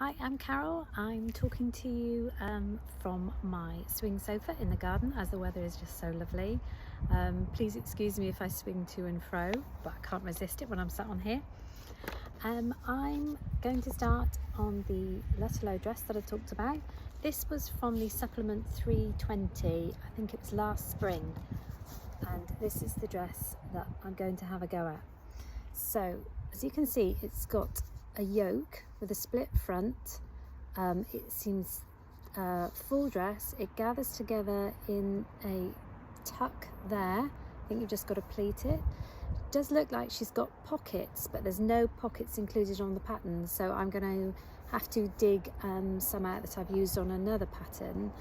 Hi, I'm Carole. I'm talking to you from my swing sofa in the garden as the weather is just so lovely. Please excuse me if I swing to and fro, but I can't resist it when I'm sat on here. I'm going to start on the Lutterloh dress that I talked about. This was from the supplement 320, I think it was last spring, and this is the dress that I'm going to have a go at. So as you can see, it's got a yoke with a split front. It seems full dress. It gathers together in a tuck there. I think you've just got to pleat it. It does look like she's got pockets, but there's no pockets included on the pattern, so I'm going to have to dig some out that I've used on another pattern.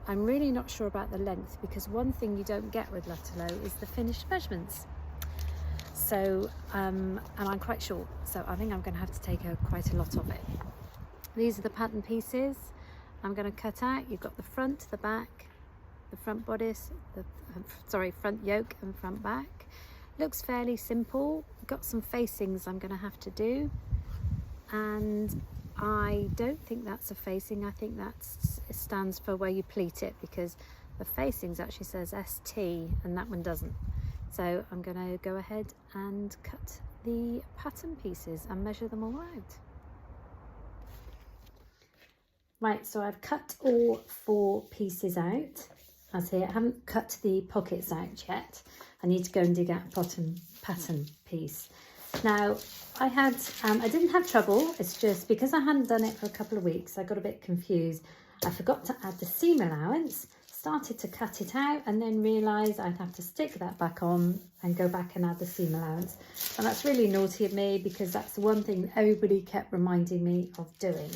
I'm really not sure about the length, because one thing you don't get with Lutterloh is the finished measurements. So, and I'm quite short, so I think I'm going to have to take quite a lot of it. These are the pattern pieces I'm going to cut out. You've got the front, the back, the front bodice, front yoke and front back. Looks fairly simple. Got some facings I'm going to have to do, and I don't think that's a facing. I think that stands for where you pleat it, because the facings actually says ST and that one doesn't. So I'm going to go ahead and cut the pattern pieces and measure them all out. Right, so I've cut all 4 pieces out, as here. I haven't cut the pockets out yet. I need to go and dig out a pattern piece. Now, I didn't have trouble. It's just because I hadn't done it for a couple of weeks, I got a bit confused. I forgot to add the seam allowance, started to cut it out, and then realised I'd have to stick that back on and go back and add the seam allowance. And that's really naughty of me, because that's the one thing everybody kept reminding me of doing.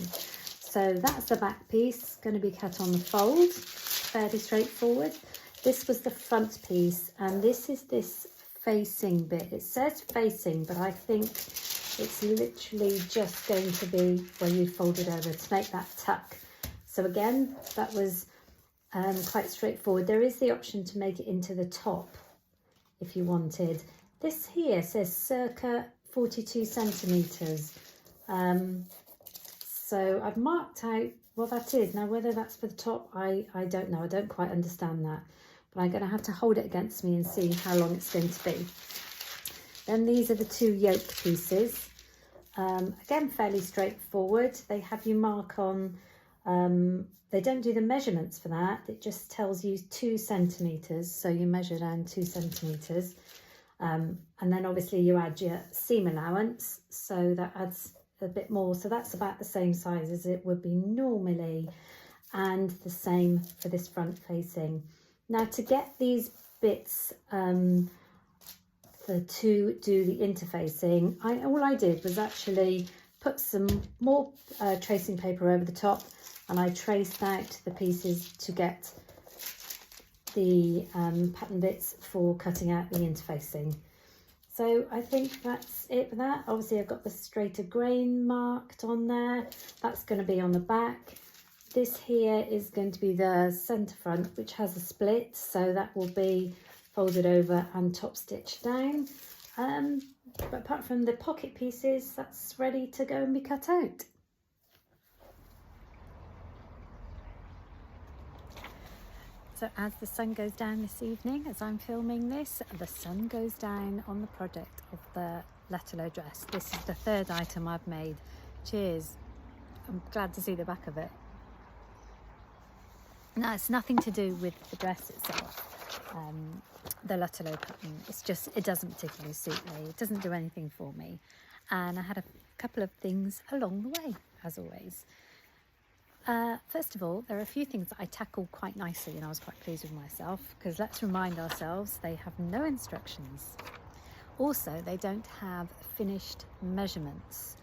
So that's the back piece, going to be cut on the fold, fairly straightforward. This was the front piece, and this is this facing bit. It says facing, but I think it's literally just going to be where you fold it over to make that tuck. So again, that was quite straightforward. There is the option to make it into the top if you wanted. This here says circa 42 centimetres. So I've marked out what that is. Now, whether that's for the top, I don't know. I don't quite understand that. But I'm going to have to hold it against me and see how long it's going to be. Then these are the 2 yoke pieces. Again, fairly straightforward. They have you mark on, they don't do the measurements for that. It just tells you 2 centimetres. So you measure down 2 centimetres. And then obviously you add your seam allowance. So that adds a bit more. So that's about the same size as it would be normally. And the same for this front facing. Now, to get these bits to do the interfacing, all I did was actually put some more tracing paper over the top, and I traced out the pieces to get the pattern bits for cutting out the interfacing. So I think that's it for that. Obviously I've got the straighter grain marked on there. That's going to be on the back. This here is going to be the centre front, which has a split, so that will be folded over and top stitched down. But apart from the pocket pieces, that's ready to go and be cut out. So as the sun goes down this evening, as I'm filming this, the sun goes down on the project of the Lutterloh dress. This is the 3rd item I've made. Cheers. I'm glad to see the back of it. Now, it's nothing to do with the dress itself, the Lutterloh pattern. It's just, it doesn't particularly suit me. It doesn't do anything for me. And I had a couple of things along the way, as always. First of all, there are a few things that I tackled quite nicely, and I was quite pleased with myself, because let's remind ourselves they have no instructions. Also, they don't have finished measurements.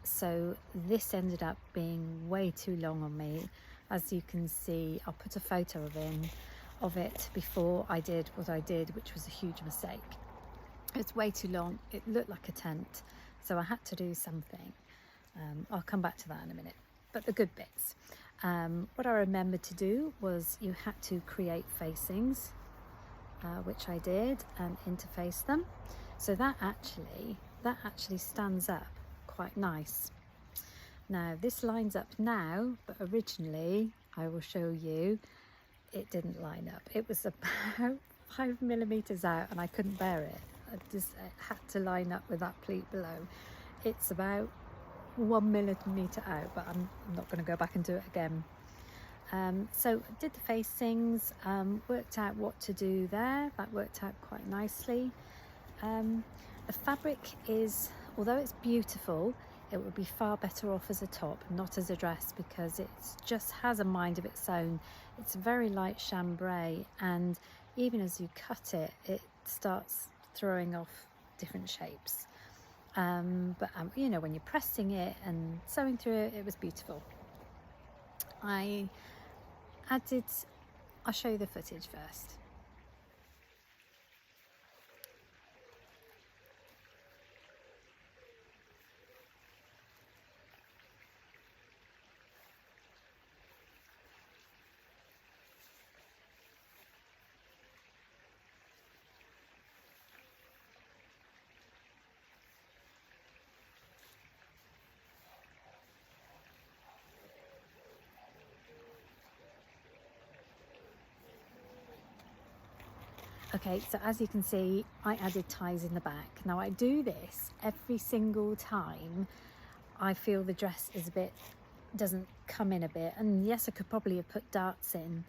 So this ended up being way too long on me. As you can see, I'll put a photo of it before I did what I did, which was a huge mistake. It's way too long. It looked like a tent, so I had to do something. I'll come back to that in a minute. But the good bits. What I remembered to do was you had to create facings, which I did, and interface them. So that actually stands up quite nice. Now this lines up now, but originally, I will show you, it didn't line up. It was about 5 millimeters out and I couldn't bear it. I had to line up with that pleat below. It's about 1 millimeter out, but I'm not going to go back and do it again. So did the facings, worked out what to do there. That worked out quite nicely. The fabric is, although it's beautiful, it would be far better off as a top, not as a dress, because it just has a mind of its own. It's very light chambray, and even as you cut it, it starts throwing off different shapes. But you know, when you're pressing it and sewing through it, it was beautiful. I'll show you the footage first. Okay, so as you can see, I added ties in the back. Now I do this every single time I feel the dress is doesn't come in a bit. And yes, I could probably have put darts in,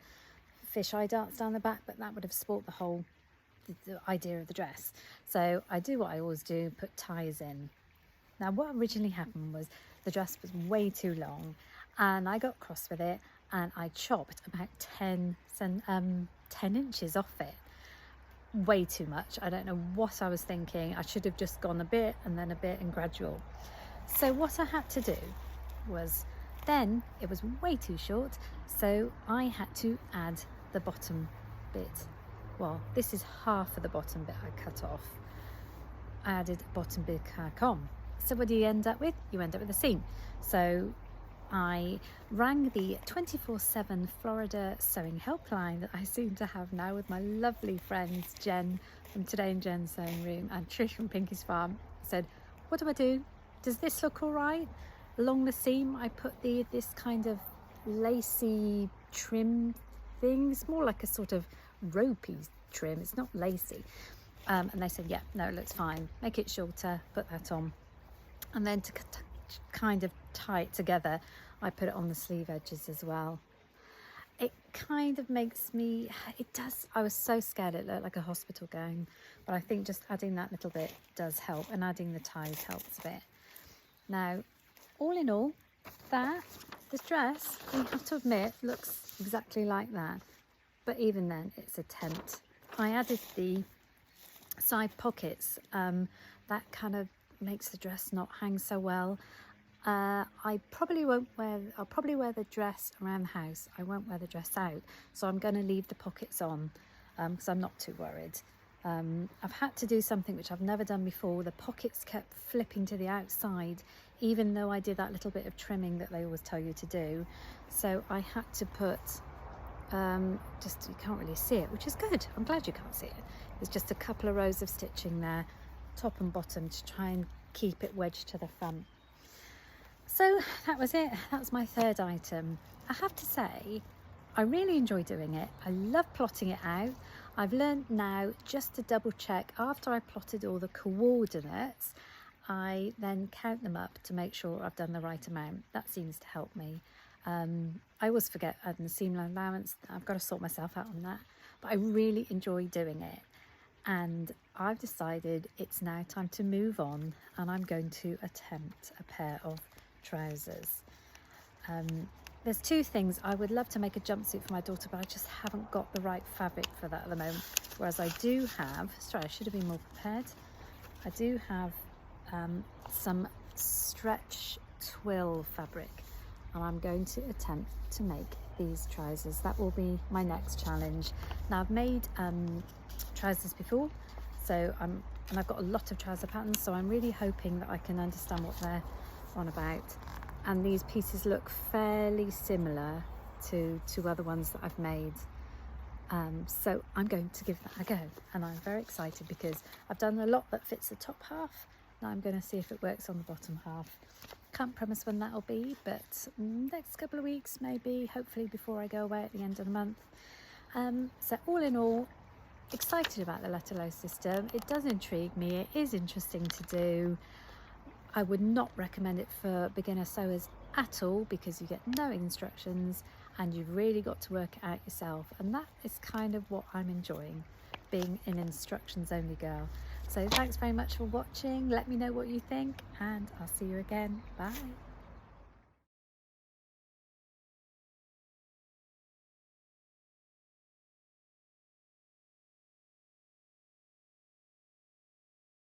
fisheye darts down the back, but that would have spoilt the idea of the dress. So I do what I always do, put ties in. Now what originally happened was the dress was way too long and I got cross with it and I chopped about 10 inches off it. Way too much. I don't know what I was thinking. I should have just gone a bit and then a bit and gradual. So what I had to do was, then it was way too short, so I had to add the bottom bit. Well, this is half of the bottom bit I cut off. I added bottom bit back on. So what do you end up with? You end up with a seam. So I rang the 24/7 Florida sewing helpline that I seem to have now with my lovely friends Jen from Today in Jen's Sewing Room and Trish from Pinky's Farm. I said, what do I do? Does this look all right? Along the seam I put this kind of lacy trim thing. It's more like a sort of ropey trim, it's not lacy. And they said, yeah, no, it looks fine. Make it shorter, put that on. And then to kind of tie it together, I put it on the sleeve edges as well. It kind of makes me, it does, I was so scared it looked like a hospital gown, but I think just adding that little bit does help, and adding the ties helps a bit. Now, all in all, this dress, we have to admit, looks exactly like that, but even then it's a tent. I added the side pockets, that kind of makes the dress not hang so well. I'll probably wear the dress around the house. I won't wear the dress out, so I'm going to leave the pockets on because I'm not too worried. I've had to do something which I've never done before. The pockets kept flipping to the outside, even though I did that little bit of trimming that they always tell you to do. So I had to put, just, you can't really see it, which is good. I'm glad you can't see it. There's just a couple of rows of stitching there, top and bottom, to try and keep it wedged to the front. So that was it. That's my third item. I have to say, I really enjoy doing it. I love plotting it out. I've learned now just to double check after I plotted all the coordinates, I then count them up to make sure I've done the right amount. That seems to help me. I always forget adding the seam allowance. I've got to sort myself out on that. But I really enjoy doing it. And I've decided it's now time to move on, and I'm going to attempt a pair of trousers. There's two things. I would love to make a jumpsuit for my daughter, but I just haven't got the right fabric for that at the moment. Whereas I do have, sorry, I should have been more prepared. I do have some stretch twill fabric, and I'm going to attempt to make these trousers. That will be my next challenge. Now I've made trousers before, so and I've got a lot of trouser patterns, so I'm really hoping that I can understand what they're on about. And these pieces look fairly similar to other ones that I've made. So I'm going to give that a go, and I'm very excited because I've done a lot that fits the top half. Now I'm going to see if it works on the bottom half. Can't promise when that'll be, but next couple of weeks maybe, hopefully before I go away at the end of the month. So all in all, excited about the Lutterloh system. It does intrigue me, it is interesting to do. I would not recommend it for beginner sewers at all, because you get no instructions and you've really got to work it out yourself, and that is kind of what I'm enjoying, being an instructions only girl. So thanks very much for watching. Let me know what you think, and I'll see you again. Bye.